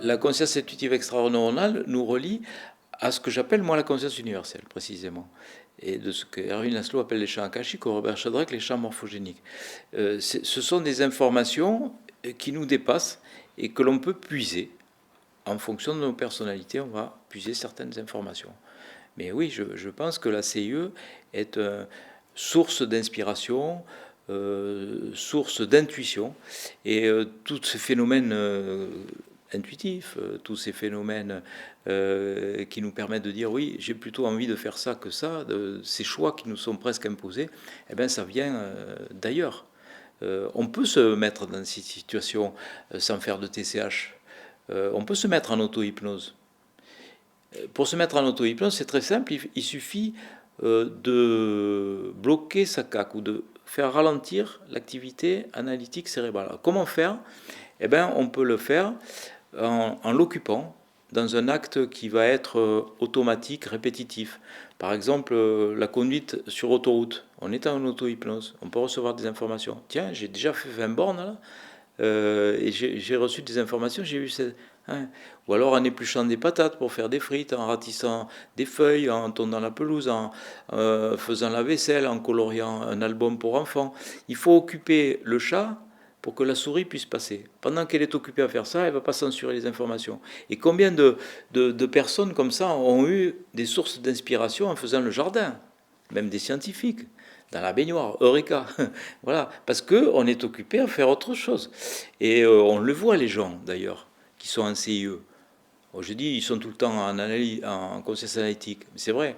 la conscience intuitive extraneuronale nous relie à ce que j'appelle moi la conscience universelle, précisément. Et de ce que Erwin Laszlo appelle les champs akashiques, ou Robert Sheldrake les champs morphogéniques. Ce sont des informations qui nous dépassent et que l'on peut puiser. En fonction de nos personnalités, on va puiser certaines informations. Mais oui, je pense que la CIE est source d'inspiration, source d'intuition, et tous ces phénomènes intuitifs, tous ces phénomènes qui nous permettent de dire oui, j'ai plutôt envie de faire ça que ça, ces choix qui nous sont presque imposés, eh bien ça vient d'ailleurs. On peut se mettre dans ces situations sans faire de TCH. On peut se mettre en auto-hypnose. Pour se mettre en auto-hypnose, c'est très simple, il suffit de bloquer sa CAC ou de faire ralentir l'activité analytique cérébrale. Alors, comment faire? Eh bien, on peut le faire en l'occupant dans un acte qui va être automatique, répétitif. Par exemple, la conduite sur autoroute. On est en auto-hypnose, on peut recevoir des informations. Tiens, j'ai déjà fait 20 bornes là, et j'ai reçu des informations, j'ai eu cette... Hein. Ou alors en épluchant des patates pour faire des frites, en ratissant des feuilles, en tondant la pelouse, en faisant la vaisselle, en coloriant un album pour enfants. Il faut occuper le chat pour que la souris puisse passer. Pendant qu'elle est occupée à faire ça, elle ne va pas censurer les informations. Et combien de personnes comme ça ont eu des sources d'inspiration en faisant le jardin, même des scientifiques dans la baignoire, Eureka, voilà, parce qu'on est occupé à faire autre chose. Et on le voit, les gens, d'ailleurs, qui sont en CIE. Je dis, ils sont tout le temps en, analyse, en conscience analytique. Mais c'est vrai,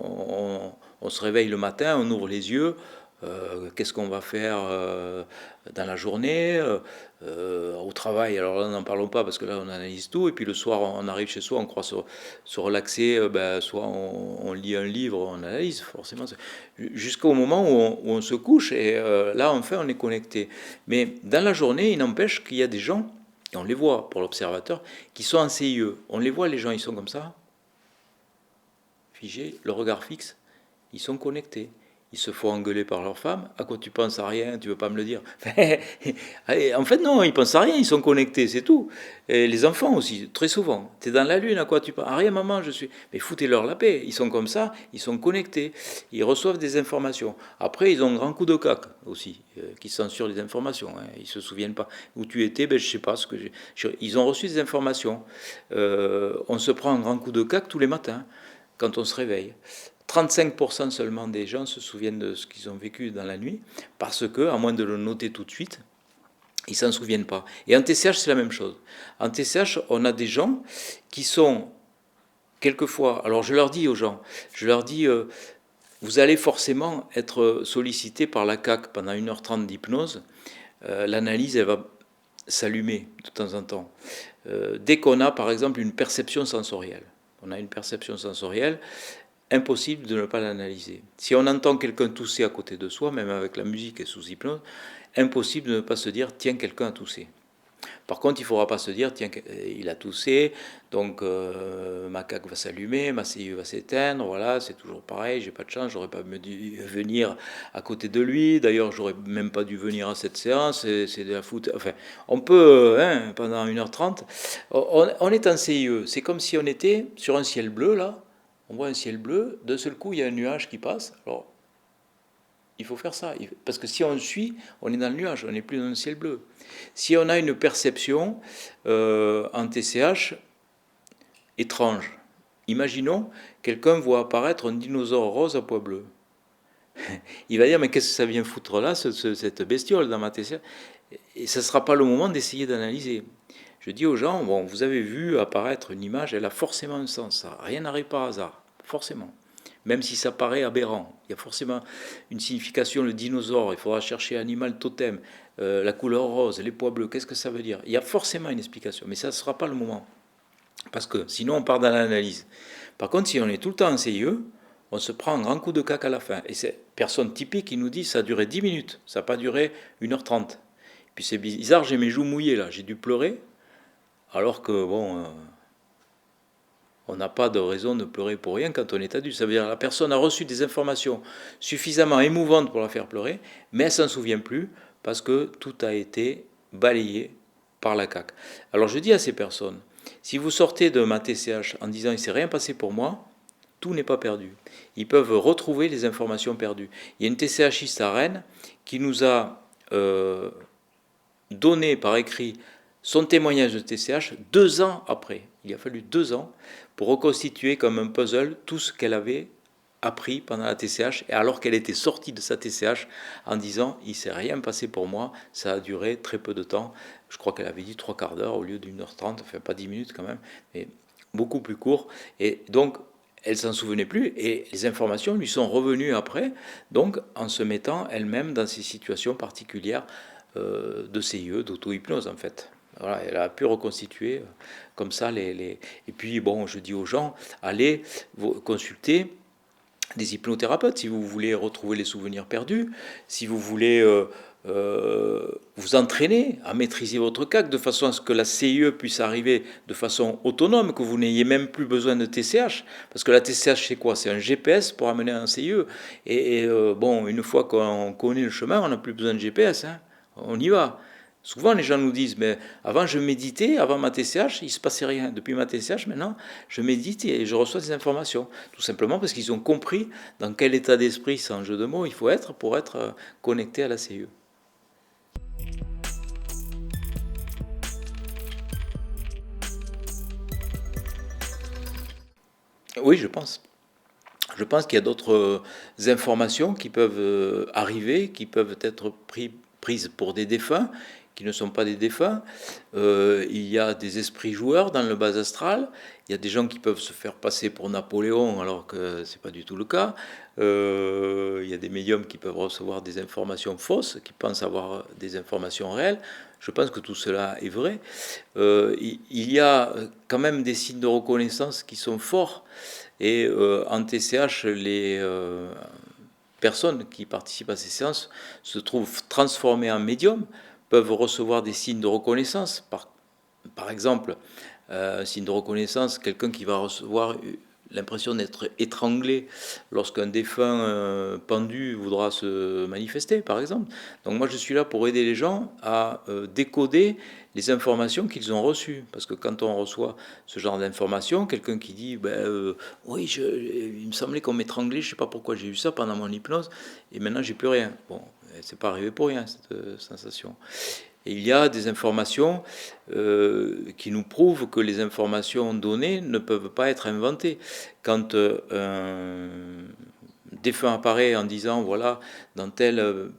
on se réveille le matin, on ouvre les yeux, qu'est-ce qu'on va faire dans la journée, au travail. Alors là, n'en parlons pas parce que là, on analyse tout. Et puis le soir, on arrive chez soi, on croit se relaxer. Soit on lit un livre, on analyse forcément. Jusqu'au moment où on se couche. Et là, enfin, on est connecté. Mais dans la journée, il n'empêche qu'il y a des gens, et on les voit pour l'observateur, qui sont en CIE. On les voit, les gens, ils sont comme ça, figés, le regard fixe, ils sont connectés. Ils se font engueuler par leur femme. À quoi tu penses à rien? Tu veux pas me le dire? En fait, non, ils pensent à rien. Ils sont connectés, c'est tout. Et les enfants aussi, très souvent. Tu es dans la lune, à quoi tu penses? À rien, maman, je suis. Mais foutez-leur la paix. Ils sont comme ça, ils sont connectés. Ils reçoivent des informations. Après, ils ont un grand coup de cac aussi, qui censurent les informations. Hein. Ils se souviennent pas où tu étais. Ben, je sais pas ce que ils ont reçu des informations. On se prend un grand coup de cac tous les matins quand on se réveille. 35% seulement des gens se souviennent de ce qu'ils ont vécu dans la nuit, parce que, à moins de le noter tout de suite, ils ne s'en souviennent pas. Et en TCH, c'est la même chose. En TCH, on a des gens qui sont, quelquefois, alors je leur dis aux gens, vous allez forcément être sollicité par la CAC pendant 1h30 d'hypnose, l'analyse, elle va s'allumer de temps en temps. Dès qu'on a, par exemple, une perception sensorielle, impossible de ne pas l'analyser. Si on entend quelqu'un tousser à côté de soi, même avec la musique et sous hypnose, impossible de ne pas se dire tiens, quelqu'un a toussé. Par contre, il ne faudra pas se dire tiens, il a toussé, donc ma CAC va s'allumer, ma CIE va s'éteindre, voilà, c'est toujours pareil, j'ai pas de chance, j'aurais pas dû venir à côté de lui, d'ailleurs, j'aurais même pas dû venir à cette séance, c'est de la foot. Enfin, on peut, pendant 1h30, on est en CIE, c'est comme si on était sur un ciel bleu, là, on voit un ciel bleu, d'un seul coup, il y a un nuage qui passe. Alors, il faut faire ça. Parce que si on suit, on est dans le nuage, on n'est plus dans le ciel bleu. Si on a une perception en TCH étrange, imaginons, quelqu'un voit apparaître un dinosaure rose à pois bleus. Il va dire, mais qu'est-ce que ça vient foutre là, cette bestiole dans ma TCH? Et ce ne sera pas le moment d'essayer d'analyser. Je dis aux gens, bon, vous avez vu apparaître une image, elle a forcément un sens, ça. Rien n'arrive par hasard, forcément. Même si ça paraît aberrant, il y a forcément une signification. Le dinosaure, il faudra chercher animal totem, la couleur rose, les pois bleus, qu'est-ce que ça veut dire? Il y a forcément une explication, mais ça ne sera pas le moment. Parce que sinon, on part dans l'analyse. Par contre, si on est tout le temps en CIE, on se prend un grand coup de cac à la fin. Et c'est personne typique qui nous dit ça a duré 10 minutes, ça n'a pas duré 1h30. Puis c'est bizarre, j'ai mes joues mouillées là, j'ai dû pleurer. Alors que, bon, on n'a pas de raison de pleurer pour rien quand on est adulte. Ça veut dire que la personne a reçu des informations suffisamment émouvantes pour la faire pleurer, mais elle ne s'en souvient plus parce que tout a été balayé par la CAQ. Alors je dis à ces personnes, Si vous sortez de ma TCH en disant « il ne s'est rien passé pour moi », tout n'est pas perdu. Ils peuvent retrouver les informations perdues. Il y a une TCHiste à Rennes qui nous a donné par écrit son témoignage de TCH 2 ans après. Il a fallu 2 ans pour reconstituer comme un puzzle tout ce qu'elle avait appris pendant la TCH, et alors qu'elle était sortie de sa TCH en disant « il ne s'est rien passé pour moi », ça a duré très peu de temps. Je crois qu'elle avait dit 3/4 d'heure au lieu d'1h30, enfin pas 10 minutes quand même, mais beaucoup plus court. Et donc, elle s'en souvenait plus, et les informations lui sont revenues après, donc en se mettant elle-même dans ces situations particulières de CIE, d'auto-hypnose en fait. Voilà, elle a pu reconstituer comme ça les... Et puis bon, je dis aux gens, allez consulter des hypnothérapeutes si vous voulez retrouver les souvenirs perdus, si vous voulez vous entraîner à maîtriser votre CAC de façon à ce que la CIE puisse arriver de façon autonome, que vous n'ayez même plus besoin de TCH, parce que la TCH c'est quoi? C'est un GPS pour amener un CIE, et bon, une fois qu'on connaît le chemin, on n'a plus besoin de GPS, hein. On y va. Souvent, les gens nous disent, mais avant je méditais, avant ma TCH, il ne se passait rien. Depuis ma TCH, maintenant, je médite et je reçois des informations. Tout simplement parce qu'ils ont compris dans quel état d'esprit, sans jeu de mots, il faut être pour être connecté à la CIE. Oui, je pense. Je pense qu'il y a d'autres informations qui peuvent arriver, qui peuvent être prises pour des défunts, qui ne sont pas des défunts. Il y a des esprits joueurs dans le bas astral. Il y a des gens qui peuvent se faire passer pour Napoléon alors que ce n'est pas du tout le cas. Il y a des médiums qui peuvent recevoir des informations fausses, qui pensent avoir des informations réelles. Je pense que tout cela est vrai. Il y a quand même des signes de reconnaissance qui sont forts. Et en TCH, les personnes qui participent à ces séances se trouvent transformées en médiums, peuvent recevoir des signes de reconnaissance. Par exemple, un signe de reconnaissance, quelqu'un qui va recevoir l'impression d'être étranglé lorsqu'un défunt pendu voudra se manifester, par exemple. Donc moi, je suis là pour aider les gens à décoder les informations qu'ils ont reçues. Parce que quand on reçoit ce genre d'informations, quelqu'un qui dit oui, il me semblait qu'on m'étranglait, je ne sais pas pourquoi j'ai eu ça pendant mon hypnose, et maintenant j'ai plus rien. Bon, c'est pas arrivé pour rien, cette sensation. Et il y a des informations qui nous prouvent que les informations données ne peuvent pas être inventées. Quand un défunt apparaît en disant, voilà, dans telle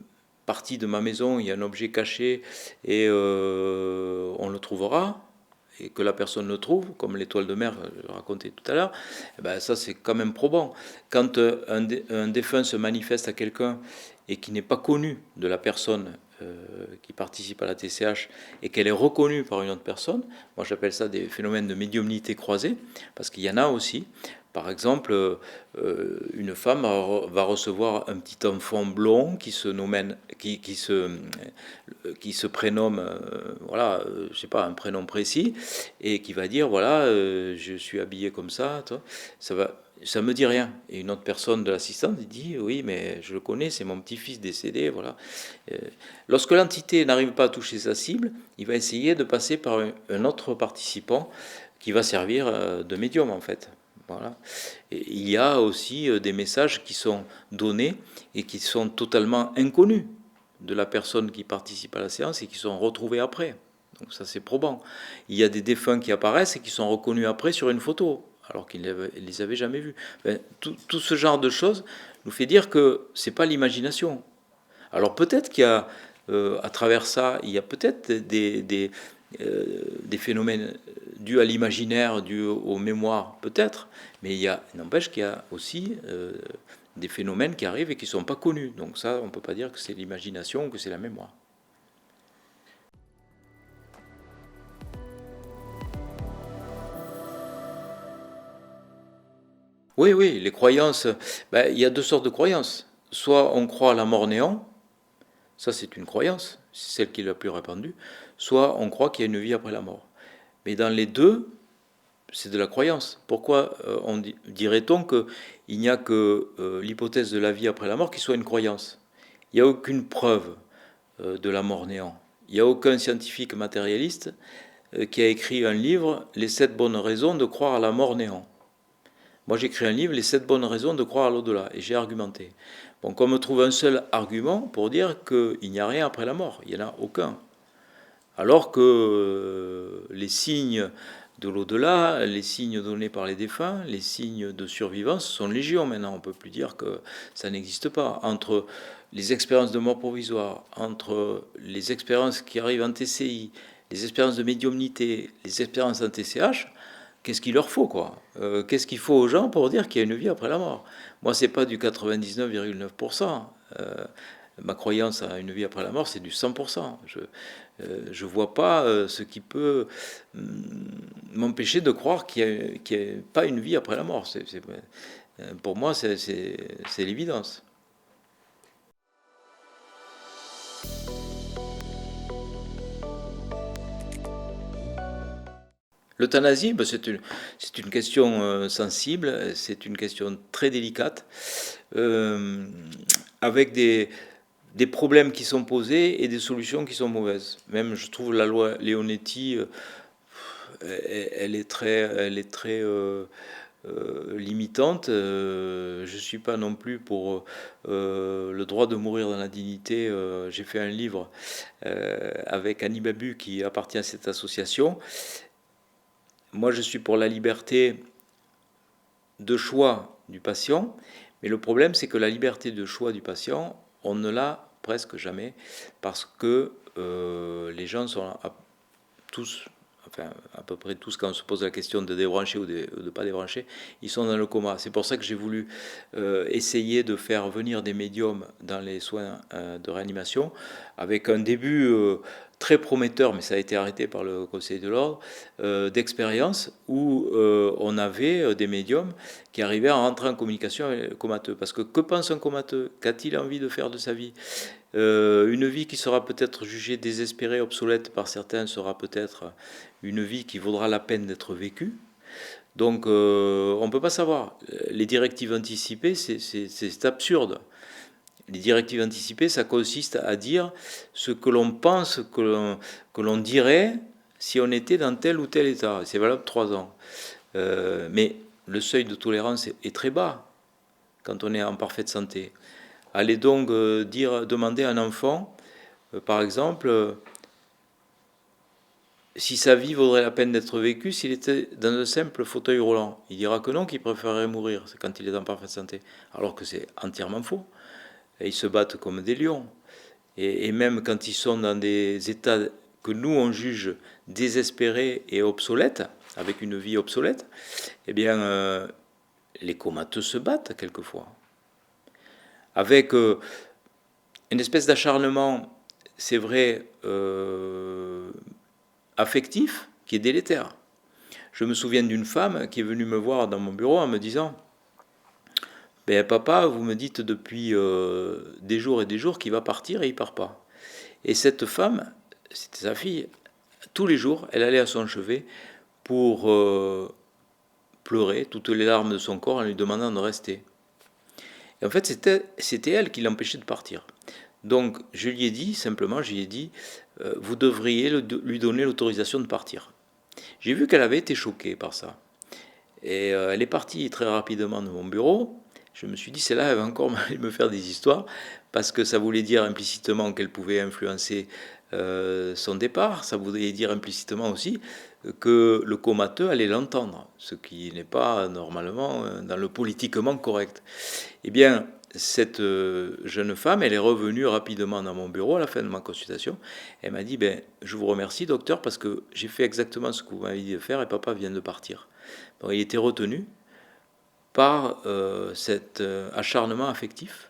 partie de ma maison, il y a un objet caché et on le trouvera, et que la personne le trouve, comme l'étoile de mer, je racontais tout à l'heure, eh ben ça c'est quand même probant. Quand un défunt se manifeste à quelqu'un et qui n'est pas connu de la personne qui participe à la TCH et qu'elle est reconnue par une autre personne, moi j'appelle ça des phénomènes de médiumnité croisée, parce qu'il y en a aussi. Par exemple, une femme va recevoir un petit enfant blond qui se prénomme, voilà, je sais pas, un prénom précis, et qui va dire, voilà, je suis habillé comme ça, ça me dit rien. Et une autre personne de l'assistante dit, oui, mais je le connais, c'est mon petit-fils décédé, voilà. Lorsque l'entité n'arrive pas à toucher sa cible, il va essayer de passer par un autre participant qui va servir de médium, en fait. Voilà. Et il y a aussi des messages qui sont donnés et qui sont totalement inconnus de la personne qui participe à la séance et qui sont retrouvés après. Donc ça c'est probant. Il y a des défunts qui apparaissent et qui sont reconnus après sur une photo, alors qu'ils ne les avaient jamais vus. Tout ce genre de choses nous fait dire que c'est pas l'imagination. Alors peut-être qu'il y a, à travers ça, il y a peut-être des phénomènes dus à l'imaginaire, dus aux mémoires, peut-être, mais il n'empêche qu'il y a aussi des phénomènes qui arrivent et qui ne sont pas connus. Donc ça, on ne peut pas dire que c'est l'imagination ou que c'est la mémoire. Oui, oui, les croyances, il y a 2 sortes de croyances. Soit on croit à la mort néant, ça c'est une croyance, c'est celle qui est la plus répandue, soit on croit qu'il y a une vie après la mort. Mais dans les deux, c'est de la croyance. Pourquoi dirait-on qu'il n'y a que l'hypothèse de la vie après la mort qui soit une croyance? Il n'y a aucune preuve de la mort néant. Il n'y a aucun scientifique matérialiste qui a écrit un livre, Les 7 bonnes raisons de croire à la mort néant. Moi, j'ai écrit un livre, Les 7 bonnes raisons de croire à l'au-delà, et j'ai argumenté. Bon, qu'on me trouve un seul argument pour dire qu'il n'y a rien après la mort, il n'y en a aucun. Alors que les signes de l'au-delà, les signes donnés par les défunts, les signes de survivance sont légion maintenant. On ne peut plus dire que ça n'existe pas. Entre les expériences de mort provisoire, entre les expériences qui arrivent en TCI, les expériences de médiumnité, les expériences en TCH, qu'est-ce qu'il leur faut, quoi? Qu'est-ce qu'il faut aux gens pour dire qu'il y a une vie après la mort? Moi, c'est pas du 99,9%. Ma croyance à une vie après la mort, c'est du 100%. Je vois pas ce qui peut m'empêcher de croire qu'il n'y a, pas une vie après la mort. Pour moi, c'est l'évidence. L'euthanasie, ben, c'est une question sensible, c'est une question très délicate, avec des problèmes qui sont posés et des solutions qui sont mauvaises. Même, je trouve, la loi Leonetti, elle est très limitante. Je ne suis pas non plus pour le droit de mourir dans la dignité. J'ai fait un livre avec Annie Babu qui appartient à cette association. Moi, je suis pour la liberté de choix du patient, mais le problème, c'est que la liberté de choix du patient, on ne l'a presque jamais, parce que les gens sont tous, enfin à peu près tous, quand on se pose la question de débrancher ou de ne pas débrancher, ils sont dans le coma. C'est pour ça que j'ai voulu essayer de faire venir des médiums dans les soins de réanimation, avec un début très prometteur, mais ça a été arrêté par le Conseil de l'Ordre, d'expérience où on avait des médiums qui arrivaient à rentrer en communication avec le comateux. Parce que pense un comateux? Qu'a-t-il envie de faire de sa vie? Une vie qui sera peut-être jugée désespérée, obsolète par certains, sera peut-être une vie qui vaudra la peine d'être vécue. Donc on ne peut pas savoir. Les directives anticipées, c'est absurde. Les directives anticipées, ça consiste à dire ce que l'on pense que l'on dirait si on était dans tel ou tel état. C'est valable 3 ans. Mais le seuil de tolérance est très bas quand on est en parfaite santé. Allez donc demander à un enfant, par exemple, si sa vie vaudrait la peine d'être vécue s'il était dans un simple fauteuil roulant. Il dira que non, qu'il préférerait mourir quand il est en parfaite santé. Alors que c'est entièrement faux. Et ils se battent comme des lions. Et même quand ils sont dans des états que nous on juge désespérés et obsolètes, avec une vie obsolète, eh bien les comateux se battent quelquefois. Avec une espèce d'acharnement, c'est vrai, affectif, qui est délétère. Je me souviens d'une femme qui est venue me voir dans mon bureau en me disant « Ben papa, vous me dites depuis des jours et des jours qu'il va partir et il ne part pas. » Et cette femme, c'était sa fille, tous les jours, elle allait à son chevet pour pleurer toutes les larmes de son corps en lui demandant de rester. Et en fait, c'était elle qui l'empêchait de partir. Donc, je lui ai dit, simplement, vous devriez lui donner l'autorisation de partir. J'ai vu qu'elle avait été choquée par ça. Et elle est partie très rapidement de mon bureau. Je me suis dit, c'est là, elle va encore me faire des histoires, parce que ça voulait dire implicitement qu'elle pouvait influencer son départ. Ça voulait dire implicitement aussi que le comateux allait l'entendre, ce qui n'est pas normalement dans le politiquement correct. Eh bien, cette jeune femme, elle est revenue rapidement dans mon bureau à la fin de ma consultation. Elle m'a dit, je vous remercie docteur, parce que j'ai fait exactement ce que vous m'avez dit de faire et papa vient de partir. Donc, il était retenu par cet acharnement affectif.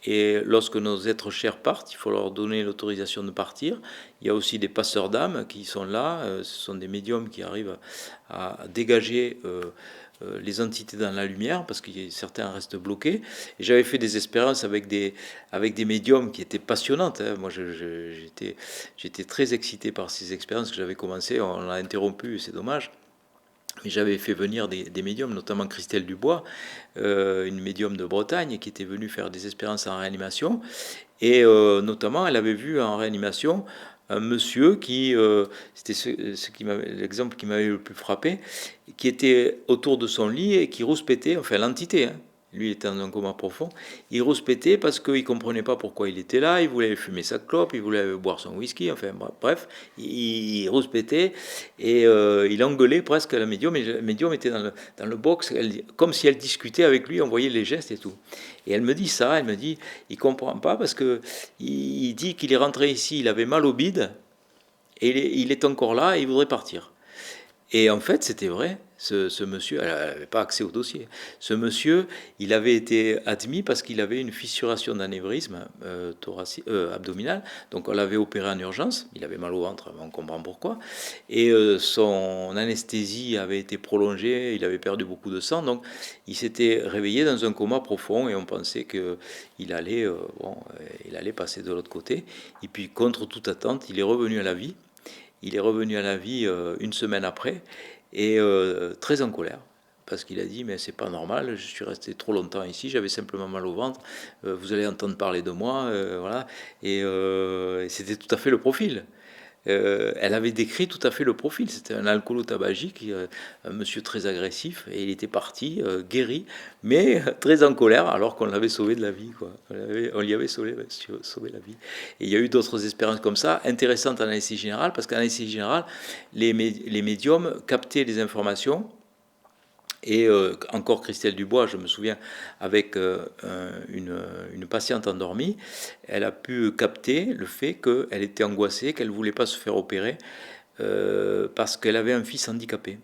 Et lorsque nos êtres chers partent, il faut leur donner l'autorisation de partir. Il y a aussi des passeurs d'âme qui sont là. Ce sont des médiums qui arrivent à dégager les entités dans la lumière, parce que certains restent bloqués. Et j'avais fait des expériences avec des médiums qui étaient passionnantes. Moi, j'étais très excité par ces expériences que j'avais commencées. On l'a interrompu, c'est dommage. Mais j'avais fait venir des médiums, notamment Christelle Dubois, une médium de Bretagne, qui était venue faire des expériences en réanimation. Et notamment, elle avait vu en réanimation un monsieur qui, c'était l'exemple qui m'avait le plus frappé, qui était autour de son lit et qui rouspétait, enfin l'entité, hein. Lui était dans un coma profond, il rouspétait parce qu'il ne comprenait pas pourquoi il était là, il voulait fumer sa clope, il voulait boire son whisky, enfin bref, il rouspétait et il engueulait presque la médium, et la médium était dans le box, comme si elle discutait avec lui, on voyait les gestes et tout. Et elle me dit ça, elle me dit, il ne comprend pas parce qu'il dit qu'il est rentré ici, il avait mal au bide, et il est encore là et il voudrait partir. Et en fait, c'était vrai. Ce monsieur, elle n'avait pas accès au dossier. Ce monsieur, il avait été admis parce qu'il avait une fissuration d'anévrisme abdominal. Donc on l'avait opéré en urgence. Il avait mal au ventre, on comprend pourquoi. Et son anesthésie avait été prolongée. Il avait perdu beaucoup de sang. Donc il s'était réveillé dans un coma profond et on pensait qu'il allait, il allait passer de l'autre côté. Et puis contre toute attente, il est revenu à la vie. Il est revenu à la vie une semaine après et très en colère parce qu'il a dit mais c'est pas normal, je suis resté trop longtemps ici, j'avais simplement mal au ventre, vous allez entendre parler de moi, voilà. Et c'était tout à fait le profil. Elle avait décrit tout à fait le profil. C'était un alcoolo-tabagique, un monsieur très agressif, et il était parti, guéri, mais très en colère, alors qu'on l'avait sauvé de la vie, quoi. On lui avait sauvé la vie. Et il y a eu d'autres expériences comme ça, intéressantes en anesthésie générale, parce qu'en anesthésie générale, les médiums captaient les informations. Et encore Christelle Dubois, je me souviens, avec une patiente endormie, elle a pu capter le fait qu'elle était angoissée, qu'elle ne voulait pas se faire opérer parce qu'elle avait un fils handicapé.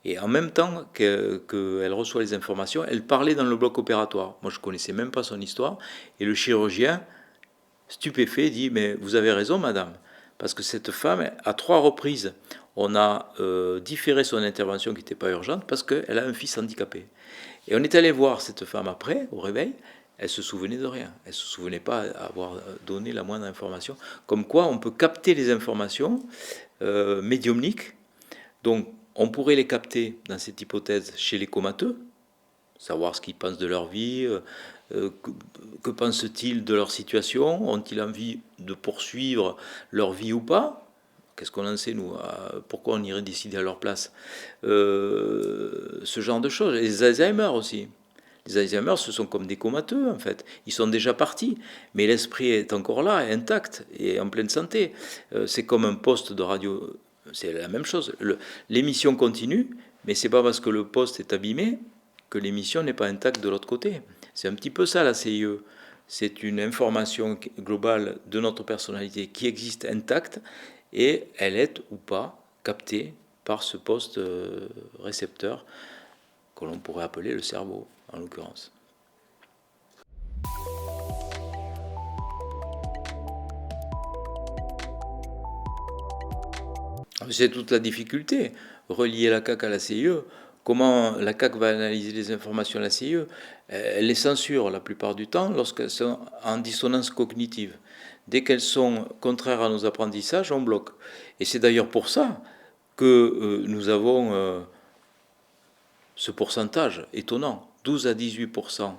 Et en même temps qu'elle reçoit les informations, elle parlait dans le bloc opératoire. Moi, je ne connaissais même pas son histoire. Et le chirurgien, stupéfait, dit « Mais vous avez raison, madame, parce que cette femme, à 3 reprises, on a différé son intervention qui n'était pas urgente parce qu'elle a un fils handicapé. » Et on est allé voir cette femme après, au réveil, elle se souvenait de rien. Elle ne se souvenait pas avoir donné la moindre information. Comme quoi, on peut capter les informations médiumniques. Donc, on pourrait les capter, dans cette hypothèse, chez les comateux, savoir ce qu'ils pensent de leur vie, que pensent-ils de leur situation, ont-ils envie de poursuivre leur vie ou pas. Qu'est-ce qu'on en sait, nous? Pourquoi on irait décider à leur place? Ce genre de choses. Les Alzheimer aussi. Les Alzheimer, ce sont comme des comateux, en fait. Ils sont déjà partis, mais l'esprit est encore là, intact et en pleine santé. C'est comme un poste de radio, c'est la même chose. L'émission continue, mais c'est pas parce que le poste est abîmé que l'émission n'est pas intacte de l'autre côté. C'est un petit peu ça, la CIE. C'est une information globale de notre personnalité qui existe intacte, et elle est ou pas captée par ce poste récepteur que l'on pourrait appeler le cerveau, en l'occurrence. C'est toute la difficulté, relier la CAQ à la CIE. Comment la CAQ va analyser les informations de la CIE? Elle les censure la plupart du temps lorsqu'elles sont en dissonance cognitive. Dès qu'elles sont contraires à nos apprentissages, on bloque. Et c'est d'ailleurs pour ça que nous avons ce pourcentage étonnant. 12 à 18%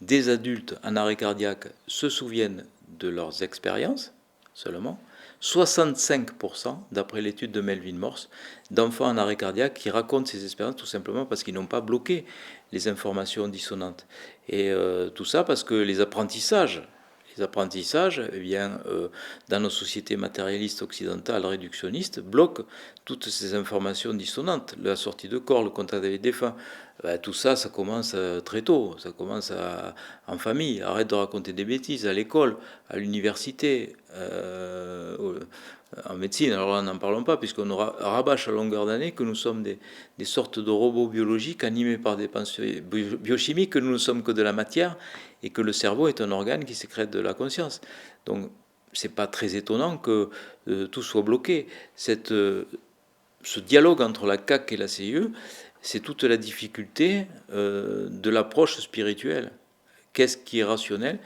des adultes en arrêt cardiaque se souviennent de leurs expériences seulement. 65%, d'après l'étude de Melvin Morse, d'enfants en arrêt cardiaque qui racontent ces expériences tout simplement parce qu'ils n'ont pas bloqué les informations dissonantes. Et tout ça parce que les apprentissages, eh bien, dans nos sociétés matérialistes occidentales réductionnistes, bloquent toutes ces informations dissonantes. La sortie de corps, le contact avec les défunts, tout ça, ça commence très tôt. Ça commence en famille. Arrête de raconter des bêtises à l'école, à l'université, en médecine. Alors là, n'en parlons pas, puisqu'on rabâche à longueur d'année que nous sommes des sortes de robots biologiques animés par des pensées biochimiques, que nous ne sommes que de la matière, et que le cerveau est un organe qui sécrète de la conscience. Donc, c'est pas très étonnant que tout soit bloqué. Ce dialogue entre la CAQ et la CIE, c'est toute la difficulté de l'approche spirituelle. Qu'est-ce qui est rationnel?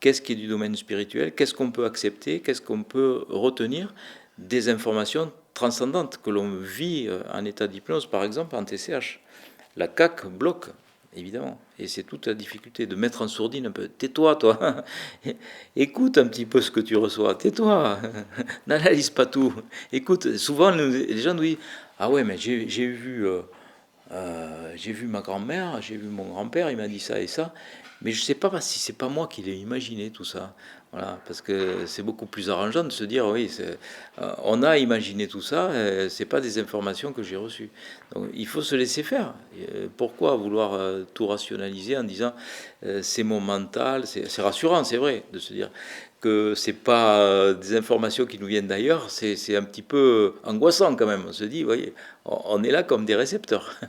Qu'est-ce qui est du domaine spirituel? Qu'est-ce qu'on peut accepter? Qu'est-ce qu'on peut retenir des informations transcendantes que l'on vit en état d'hypnose, par exemple en TCH? La CAQ bloque évidemment. Et c'est toute la difficulté de mettre en sourdine un peu. Tais-toi, toi. Écoute un petit peu ce que tu reçois. Tais-toi. N'analyse pas tout. Écoute, souvent les gens nous disent, ah ouais, mais j'ai vu ma grand-mère, j'ai vu mon grand-père, il m'a dit ça et ça, mais je sais pas si c'est pas moi qui l'ai imaginé tout ça. Voilà, parce que c'est beaucoup plus arrangeant de se dire oui, on a imaginé tout ça, c'est pas des informations que j'ai reçues. Donc il faut se laisser faire. Pourquoi vouloir tout rationaliser en disant c'est mon mental, c'est rassurant, c'est vrai, de se dire que c'est pas des informations qui nous viennent d'ailleurs, c'est un petit peu angoissant quand même. On se dit, voyez, on est là comme des récepteurs.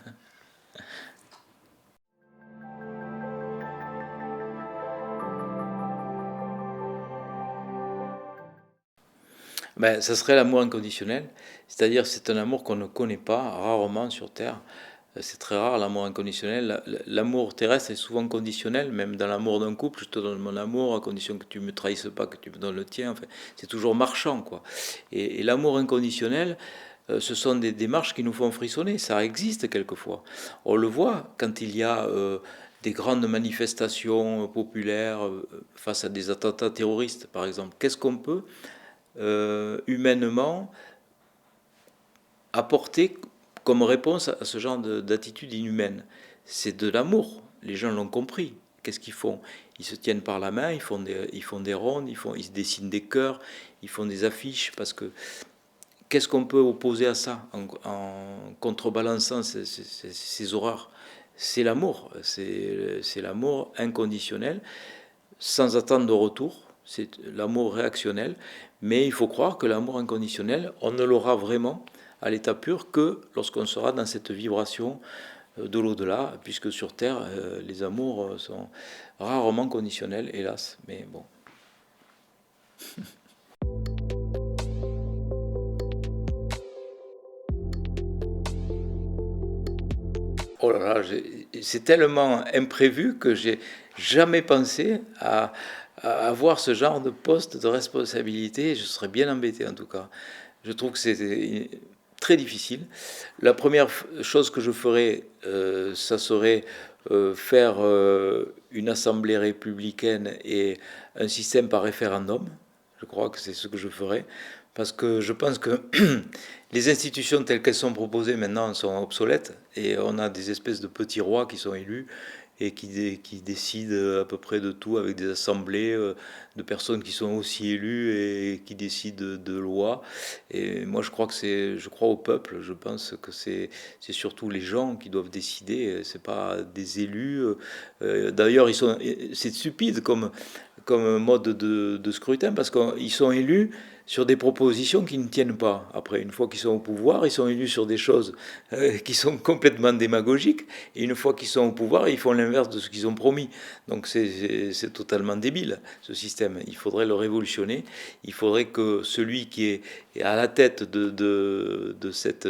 Ben, ça serait l'amour inconditionnel, c'est-à-dire c'est un amour qu'on ne connaît pas, rarement sur Terre. C'est très rare l'amour inconditionnel. L'amour terrestre est souvent conditionnel, même dans l'amour d'un couple, je te donne mon amour à condition que tu me trahisses pas, que tu me donnes le tien. Enfin, c'est toujours marchand, quoi. Et l'amour inconditionnel, ce sont des démarches qui nous font frissonner. Ça existe quelquefois. On le voit quand il y a des grandes manifestations populaires face à des attentats terroristes, par exemple. Qu'est-ce qu'on peut humainement apporter comme réponse à ce genre d'attitude inhumaine? C'est de l'amour. Les gens l'ont compris. Qu'est-ce qu'ils font? Ils se tiennent par la main, ils font des rondes, ils se dessinent des cœurs, ils font des affiches. Parce que qu'est-ce qu'on peut opposer à ça en contrebalançant ces horreurs? C'est l'amour. C'est l'amour inconditionnel, sans attendre de retour. C'est l'amour réactionnel. Mais il faut croire que l'amour inconditionnel, on ne l'aura vraiment à l'état pur que lorsqu'on sera dans cette vibration de l'au-delà, puisque sur Terre, les amours sont rarement conditionnels, hélas. Mais bon. Oh là là, c'est tellement imprévu que j'ai jamais pensé à avoir ce genre de poste de responsabilité. Je serais bien embêté en tout cas. Je trouve que c'est très difficile. La première chose que je ferais, ça serait faire une assemblée républicaine et un système par référendum. Je crois que c'est ce que je ferais. Parce que je pense que les institutions telles qu'elles sont proposées maintenant sont obsolètes et on a des espèces de petits rois qui sont élus et qui décident à peu près de tout avec des assemblées de personnes qui sont aussi élues et qui décident de lois. Et moi, je crois au peuple. Je pense que c'est surtout les gens qui doivent décider. C'est pas des élus. D'ailleurs, c'est stupide comme mode de scrutin parce qu'ils sont élus sur des propositions qui ne tiennent pas. Après, une fois qu'ils sont au pouvoir, ils sont élus sur des choses qui sont complètement démagogiques, et une fois qu'ils sont au pouvoir, ils font l'inverse de ce qu'ils ont promis. Donc c'est totalement débile, ce système. Il faudrait le révolutionner. Il faudrait que celui qui est à la tête de cette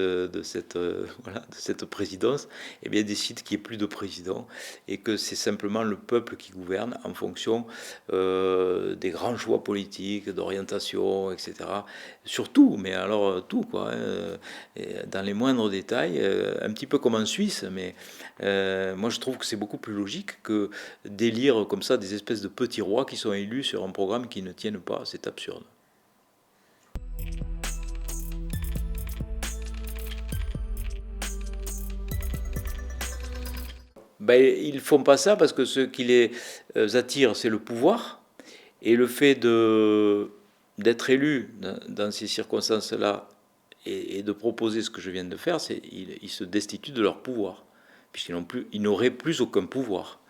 présidence eh bien, décide qu'il n'y ait plus de président, et que c'est simplement le peuple qui gouverne en fonction des grands choix politiques, d'orientation, etc. Surtout, mais alors tout, quoi, dans les moindres détails, un petit peu comme en Suisse, mais moi je trouve que c'est beaucoup plus logique que d'élire comme ça des espèces de petits rois qui sont élus sur un programme qui ne tiennent pas. C'est absurde. Ben, ils font pas ça parce que ce qui les attire, c'est le pouvoir. Et le fait d'être élu dans ces circonstances-là et de proposer ce que je viens de faire, ils se destituent de leur pouvoir, ils n'auraient plus aucun pouvoir.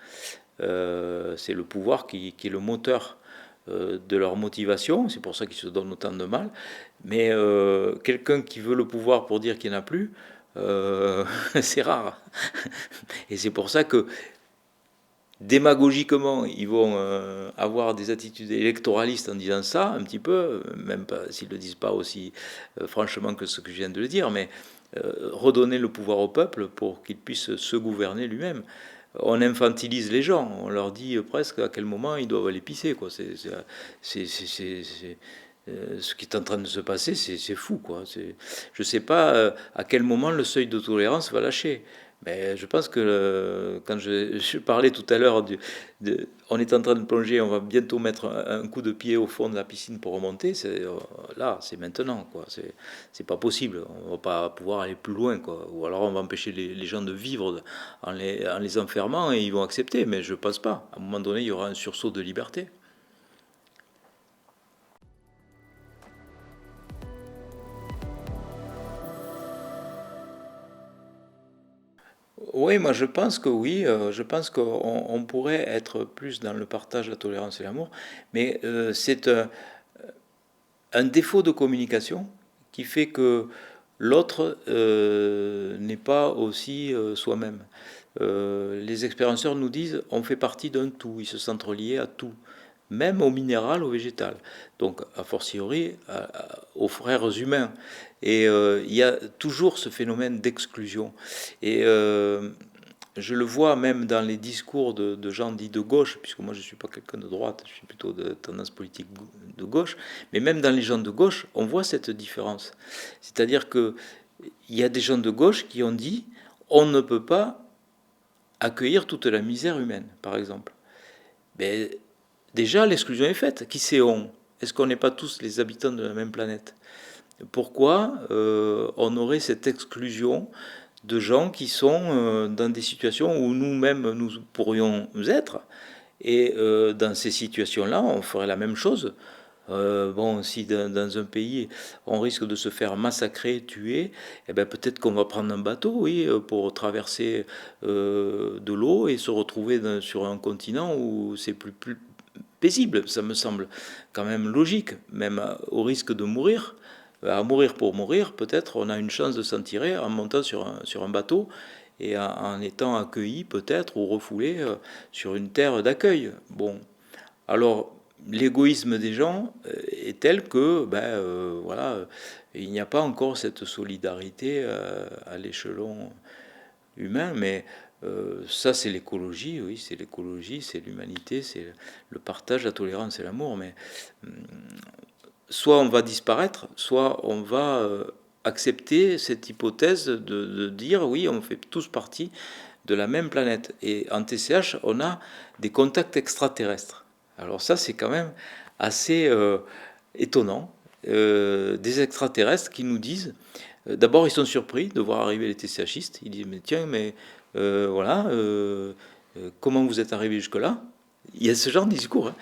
C'est le pouvoir qui est le moteur de leur motivation, c'est pour ça qu'ils se donnent autant de mal. Mais quelqu'un qui veut le pouvoir pour dire qu'il n'y en a plus, c'est rare. Et c'est pour ça que démagogiquement, ils vont avoir des attitudes électoralistes en disant ça, un petit peu, même pas s'ils ne le disent pas aussi franchement que ce que je viens de le dire, mais redonner le pouvoir au peuple pour qu'il puisse se gouverner lui-même. On infantilise les gens, on leur dit presque à quel moment ils doivent aller pisser, quoi. Ce qui est en train de se passer, c'est fou, quoi. Je ne sais pas à quel moment le seuil de tolérance va lâcher. Ben, je pense que quand je parlais tout à l'heure, on est en train de plonger, on va bientôt mettre un coup de pied au fond de la piscine pour remonter. Là, c'est maintenant, quoi. C'est pas possible. On va pas pouvoir aller plus loin, quoi. Ou alors on va empêcher les gens de vivre en les enfermant et ils vont accepter. Mais je pense pas. À un moment donné, il y aura un sursaut de liberté. Oui, moi je pense que oui, je pense qu'on pourrait être plus dans le partage, la tolérance et l'amour, mais c'est un défaut de communication qui fait que l'autre n'est pas aussi soi-même. Les expérienceurs nous disent on fait partie d'un tout, ils se sentent reliés à tout, même au minéral, au végétal. Donc, a fortiori, aux frères humains. Et il y a toujours ce phénomène d'exclusion. Et je le vois même dans les discours de gens dits de gauche, puisque moi je ne suis pas quelqu'un de droite, je suis plutôt de tendance politique de gauche, mais même dans les gens de gauche, on voit cette différence. C'est-à-dire qu'il y a des gens de gauche qui ont dit on ne peut pas accueillir toute la misère humaine, par exemple. Mais déjà, l'exclusion est faite. Qui c'est on? Est-ce qu'on n'est pas tous les habitants de la même planète? Pourquoi on aurait cette exclusion de gens qui sont dans des situations où nous-mêmes nous pourrions être? Et dans ces situations-là, on ferait la même chose. Bon, si dans un pays on risque de se faire massacrer, tuer, eh ben peut-être qu'on va prendre un bateau, oui, pour traverser de l'eau et se retrouver sur un continent où c'est plus paisible. Ça me semble quand même logique, même au risque de mourir. À mourir pour mourir, peut-être on a une chance de s'en tirer en montant sur un bateau et en étant accueilli peut-être ou refoulé sur une terre d'accueil. Bon, alors l'égoïsme des gens est tel que, voilà, il n'y a pas encore cette solidarité à l'échelon humain, mais ça c'est l'écologie, oui, c'est l'écologie, c'est l'humanité, c'est le partage, la tolérance et l'amour, mais soit on va disparaître, soit on va accepter cette hypothèse de dire oui, on fait tous partie de la même planète. Et en TCH, on a des contacts extraterrestres. Alors ça, c'est quand même assez étonnant. Des extraterrestres qui nous disent, d'abord ils sont surpris de voir arriver les TCHistes, ils disent mais tiens, mais voilà, comment vous êtes arrivé jusque-là? Il y a ce genre de discours, hein.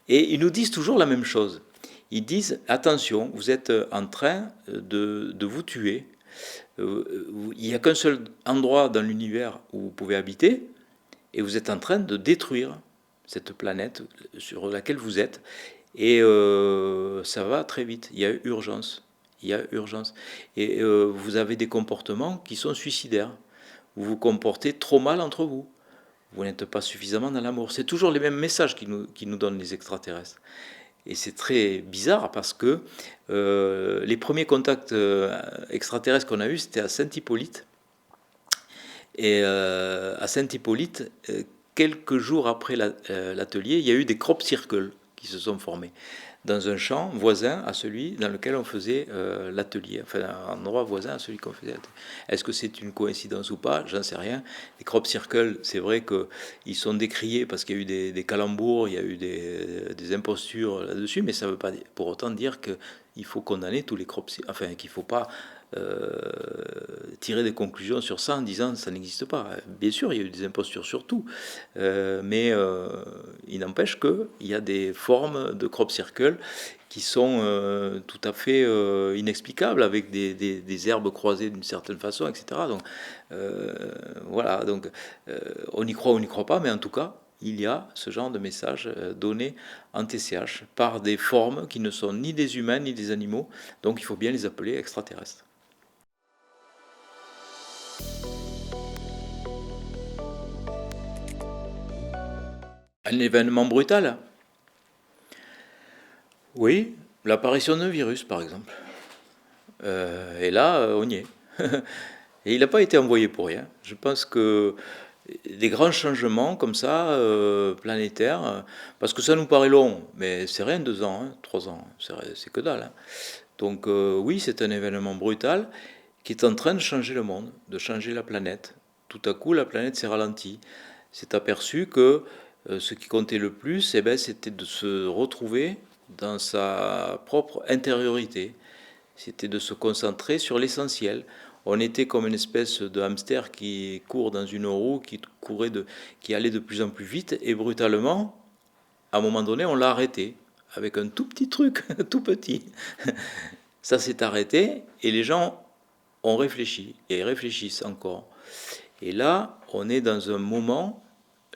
Et ils nous disent toujours la même chose. Ils disent attention, vous êtes en train de vous tuer. Il n'y a qu'un seul endroit dans l'univers où vous pouvez habiter et vous êtes en train de détruire cette planète sur laquelle vous êtes. Et ça va très vite. Il y a urgence. Il y a urgence. Et vous avez des comportements qui sont suicidaires. Vous vous comportez trop mal entre vous. Vous n'êtes pas suffisamment dans l'amour. C'est toujours les mêmes messages qui nous donnent les extraterrestres. Et c'est très bizarre parce que les premiers contacts extraterrestres qu'on a eus, c'était à Saint-Hippolyte. Et à Saint-Hippolyte, quelques jours après l'atelier, il y a eu des crop circles qui se sont formés dans un champ voisin à celui dans lequel on faisait l'atelier, enfin un endroit voisin à celui qu'on faisait l'atelier. Est-ce que c'est une coïncidence ou pas? J'en sais rien. Les crop circles, c'est vrai qu'ils sont décriés parce qu'il y a eu des calembours, il y a eu des impostures là-dessus, mais ça ne veut pas pour autant dire qu'il faut condamner tous les crop circles, enfin qu'il ne faut pas tirer des conclusions sur ça en disant ça n'existe pas. Bien sûr, il y a eu des impostures sur tout, mais il n'empêche qu'il y a des formes de crop circle qui sont tout à fait inexplicables avec des herbes croisées d'une certaine façon, etc. Donc voilà, donc on y croit ou on n'y croit pas, mais en tout cas, il y a ce genre de message donné en TCH par des formes qui ne sont ni des humains ni des animaux, donc il faut bien les appeler extraterrestres. Un événement brutal? Oui, l'apparition d'un virus par exemple. Et là, on y est. Et il n'a pas été envoyé pour rien. Je pense que des grands changements comme ça, planétaires, parce que ça nous paraît long, mais c'est rien, 2 ans, hein, 3 ans, c'est que dalle, hein. Donc oui, c'est un événement brutal qui est en train de changer le monde, de changer la planète. tout à coup, la planète s'est ralentie. S'est aperçu que ce qui comptait le plus, eh ben, c'était de se retrouver dans sa propre intériorité. C'était de se concentrer sur l'essentiel. On était comme une espèce de hamster qui court dans une roue, qui allait de plus en plus vite, et brutalement, à un moment donné, on l'a arrêté avec un tout petit truc, tout petit. Ça s'est arrêté et les gens ont réfléchi et réfléchissent encore. Et là, on est dans un moment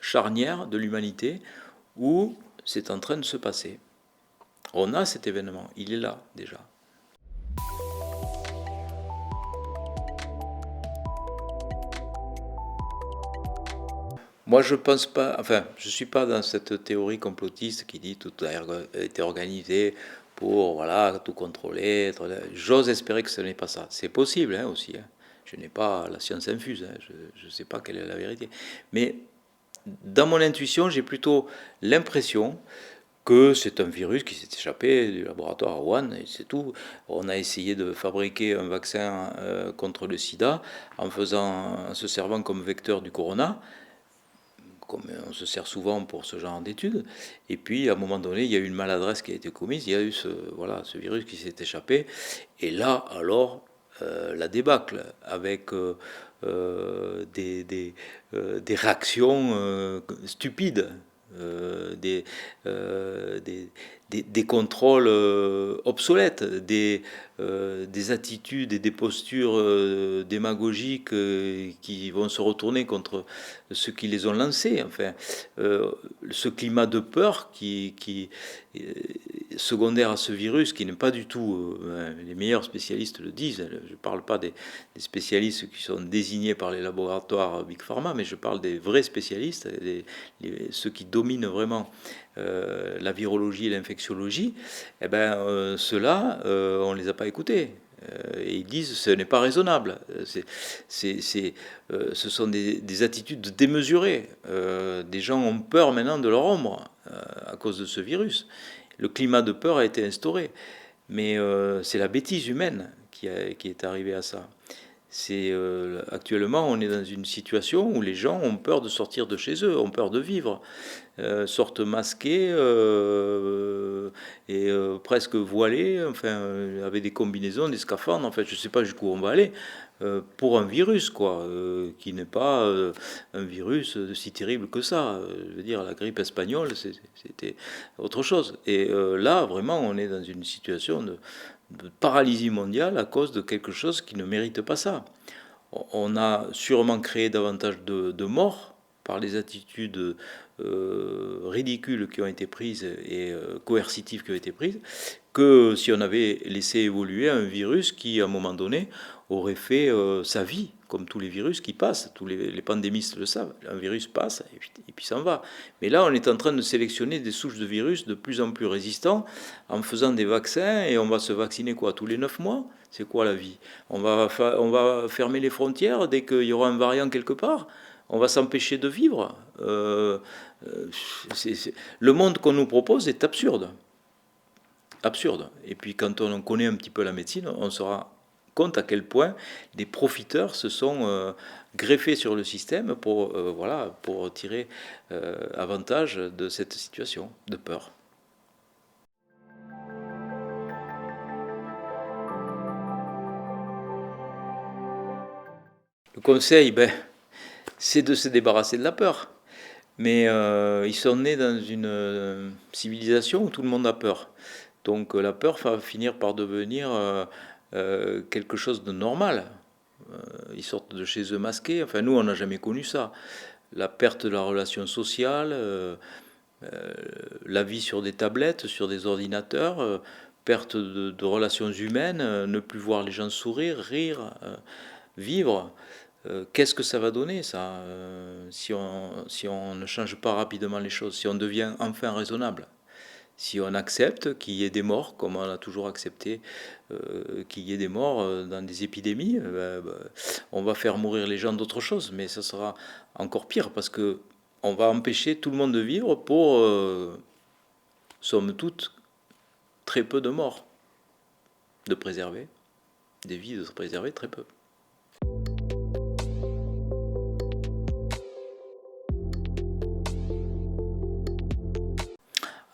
charnière de l'humanité où c'est en train de se passer. On a cet événement, il est là déjà. Moi, je pense pas, enfin, je suis pas dans cette théorie complotiste qui dit tout a été organisé pour, voilà, tout contrôler. J'ose espérer que ce n'est pas ça. C'est possible, hein, aussi, hein. Je n'ai pas la science infuse, hein. Je ne sais pas quelle est la vérité. Mais dans mon intuition, j'ai plutôt l'impression que c'est un virus qui s'est échappé du laboratoire à Wuhan, et c'est tout. On a essayé de fabriquer un vaccin contre le sida en se servant comme vecteur du corona, comme on se sert souvent pour ce genre d'études. Et puis, à un moment donné, il y a eu une maladresse qui a été commise, il y a eu ce virus qui s'est échappé. Et là, alors, la débâcle, avec des réactions stupides, euh, des, euh, des, des contrôles obsolètes, des attitudes et des postures démagogiques qui vont se retourner contre ceux qui les ont lancés. Enfin, ce climat de peur qui secondaire à ce virus, qui n'est pas du tout, les meilleurs spécialistes le disent, je ne parle pas des spécialistes qui sont désignés par les laboratoires Big Pharma, mais je parle des vrais spécialistes, ceux qui dominent vraiment la virologie et l'infectiologie. Eh ben, ceux-là, on ne les a pas écoutés. Et ils disent ce n'est pas raisonnable. Ce sont des attitudes démesurées. Des gens ont peur maintenant de leur ombre à cause de ce virus. Le climat de peur a été instauré. Mais c'est la bêtise humaine qui est arrivée à ça. Actuellement, on est dans une situation où les gens ont peur de sortir de chez eux, ont peur de vivre, sortent masqués et presque voilés, enfin, avec des combinaisons, des scaphandres. En fait, je ne sais pas jusqu'où on va aller pour un virus, quoi, qui n'est pas un virus si terrible que ça. Je veux dire, la grippe espagnole, c'était autre chose. Et là, vraiment, on est dans une situation de paralysie mondiale à cause de quelque chose qui ne mérite pas ça. On a sûrement créé davantage de morts par les attitudes ridicules qui ont été prises et coercitives qui ont été prises, que si on avait laissé évoluer un virus qui, à un moment donné, aurait fait sa vie, comme tous les virus qui passent, tous les pandémistes le savent, un virus passe et puis s'en va. Mais là, on est en train de sélectionner des souches de virus de plus en plus résistants en faisant des vaccins, et on va se vacciner quoi, tous les 9 mois? C'est quoi la vie? On va fermer les frontières dès qu'il y aura un variant quelque part? On va s'empêcher de vivre? Le monde qu'on nous propose est absurde. Absurde. Et puis quand on connaît un petit peu la médecine, on se rend compte à quel point des profiteurs se sont greffés sur le système pour tirer avantage de cette situation de peur. Le conseil, c'est de se débarrasser de la peur. Mais ils sont nés dans une civilisation où tout le monde a peur. Donc la peur va finir par devenir quelque chose de normal. Ils sortent de chez eux masqués. Enfin, nous, on n'a jamais connu ça. La perte de la relation sociale, la vie sur des tablettes, sur des ordinateurs, perte de relations humaines, ne plus voir les gens sourire, rire, vivre. Qu'est-ce que ça va donner, ça, si on ne change pas rapidement les choses, si on devient enfin raisonnable, si on accepte qu'il y ait des morts, comme on a toujours accepté qu'il y ait des morts dans des épidémies, on va faire mourir les gens d'autre chose, mais ça sera encore pire, parce que on va empêcher tout le monde de vivre pour, somme toute, très peu de morts, de préserver, des vies de préserver très peu.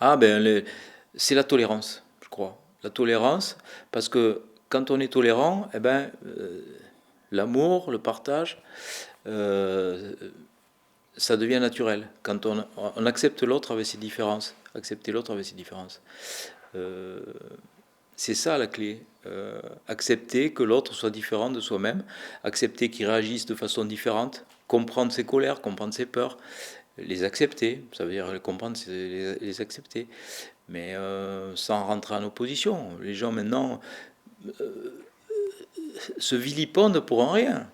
Ah ben, c'est la tolérance, je crois. La tolérance, parce que quand on est tolérant, eh ben, l'amour, le partage, euh, ça devient naturel. Quand on accepte l'autre avec ses différences, accepter l'autre avec ses différences. Euh, c'est ça la clé. Accepter que l'autre soit différent de soi-même, accepter qu'il réagisse de façon différente, comprendre ses colères, comprendre ses peurs, les accepter, ça veut dire les comprendre, c'est les accepter, mais sans rentrer en opposition. Les gens maintenant se vilipendent pour un rien.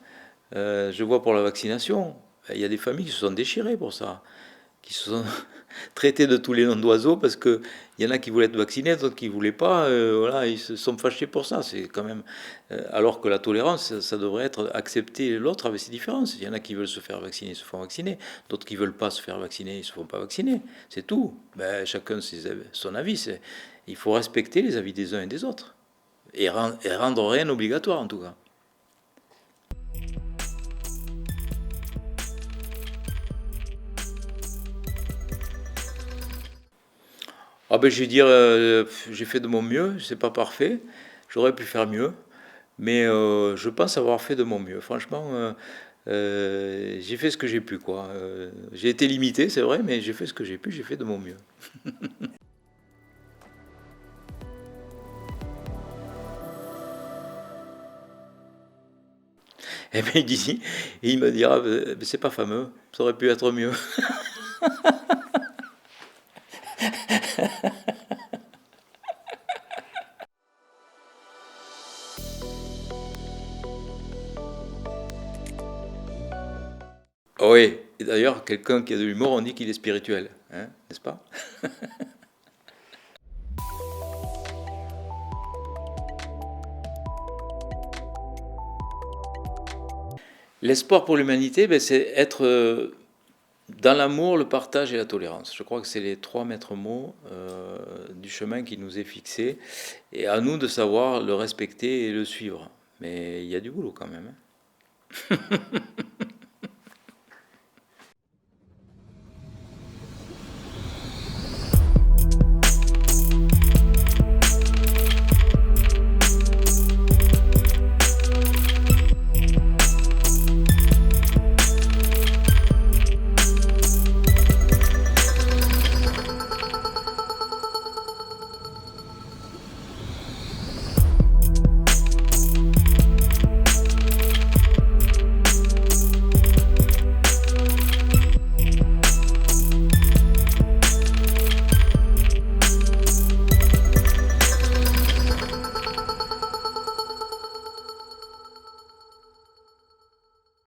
Je vois pour la vaccination, il y a des familles qui se sont déchirées pour ça, qui se sont traitées de tous les noms d'oiseaux parce que il y en a qui voulaient être vaccinés, d'autres qui ne voulaient pas. Voilà, ils se sont fâchés pour ça. C'est quand même alors que la tolérance, ça devrait être accepter l'autre avec ses différences. Il y en a qui veulent se faire vacciner, ils se font vacciner. D'autres qui veulent pas se faire vacciner, ils se font pas vacciner. C'est tout. Ben, chacun son avis. Il faut respecter les avis des uns et des autres et rendre rien obligatoire en tout cas. Ah ben, je vais dire, j'ai fait de mon mieux, c'est pas parfait, j'aurais pu faire mieux, mais je pense avoir fait de mon mieux. Franchement, j'ai fait ce que j'ai pu, quoi. J'ai été limité, c'est vrai, mais j'ai fait ce que j'ai pu, j'ai fait de mon mieux. Et bien il me dira, c'est pas fameux, ça aurait pu être mieux. Ah oui, et d'ailleurs, quelqu'un qui a de l'humour, on dit qu'il est spirituel, hein, n'est-ce pas? L'espoir pour l'humanité, ben, c'est être dans l'amour, le partage et la tolérance. Je crois que c'est les trois maîtres mots du chemin qui nous est fixé. Et à nous de savoir le respecter et le suivre. Mais il y a du boulot quand même, hein.